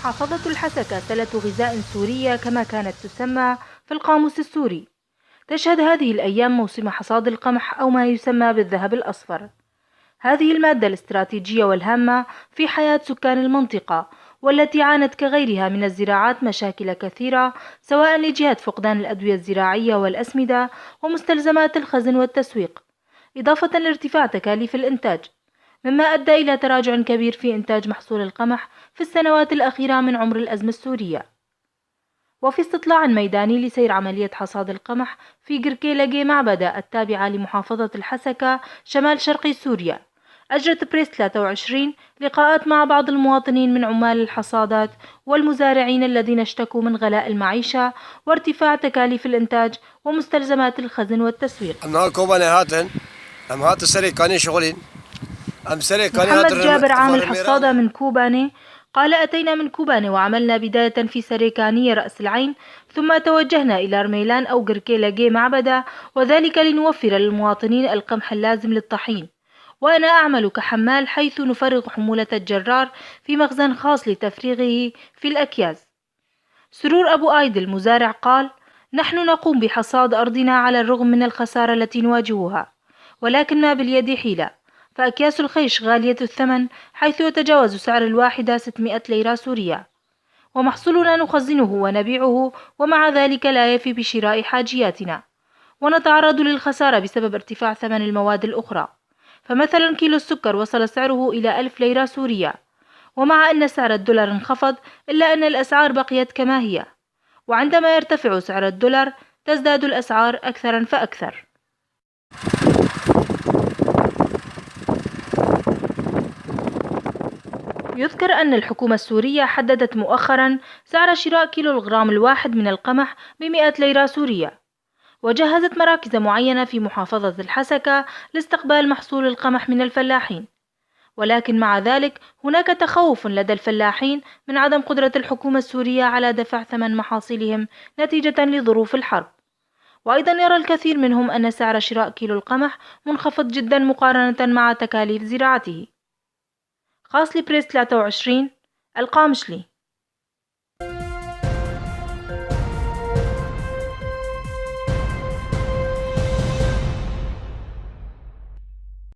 محافظة الحسكة سلة غذاء سورية كما كانت تسمى في القاموس السوري. تشهد هذه الأيام موسم حصاد القمح أو ما يسمى بالذهب الأصفر. هذه المادة الاستراتيجية والهامة في حياة سكان المنطقة، والتي عانت كغيرها من الزراعات مشاكل كثيرة، سواء لجهة فقدان الأدوية الزراعية والأسمدة ومستلزمات الخزن والتسويق، إضافة لارتفاع تكاليف الإنتاج، مما أدى إلى تراجع كبير في إنتاج محصول القمح في السنوات الأخيرة من عمر الأزمة السورية. وفي استطلاع ميداني لسير عملية حصاد القمح في قركيلقي معبدة التابعة لمحافظة الحسكة شمال شرقي سوريا، أجرت بريس 23 لقاءات مع بعض المواطنين من عمال الحصادات والمزارعين الذين اشتكوا من غلاء المعيشة وارتفاع تكاليف الإنتاج ومستلزمات الخزن والتسويق. محمد جابر عامل حصادة من كوباني قال: أتينا من كوباني وعملنا بداية في سريكانية رأس العين، ثم توجهنا إلى رميلان أو قركيلقي معبدة، وذلك لنوفر للمواطنين القمح اللازم للطحين. وأنا أعمل كحمال، حيث نفرغ حمولة الجرار في مخزن خاص لتفريغه في الأكياس. سرور أبو آيدل مزارع قال: نحن نقوم بحصاد أرضنا على الرغم من الخسارة التي نواجهها، ولكن ما باليد حيلة، فأكياس الخيش غالية الثمن، حيث يتجاوز سعر الواحدة 600 ليرة سورية، ومحصولنا نخزنه ونبيعه، ومع ذلك لا يفي بشراء حاجياتنا، ونتعرض للخسارة بسبب ارتفاع ثمن المواد الأخرى. فمثلا كيلو السكر وصل سعره إلى 1000 ليرة سورية، ومع أن سعر الدولار انخفض إلا أن الأسعار بقيت كما هي، وعندما يرتفع سعر الدولار تزداد الأسعار أكثرا فأكثر. يذكر أن الحكومة السورية حددت مؤخرا سعر شراء كيلو الغرام الواحد من القمح ب100 ليرة سورية، وجهزت مراكز معينة في محافظة الحسكة لاستقبال محصول القمح من الفلاحين، ولكن مع ذلك هناك تخوف لدى الفلاحين من عدم قدرة الحكومة السورية على دفع ثمن محاصيلهم نتيجة لظروف الحرب. وأيضا يرى الكثير منهم أن سعر شراء كيلو القمح منخفض جدا مقارنة مع تكاليف زراعته. خاص لبريس 23 القامشلي.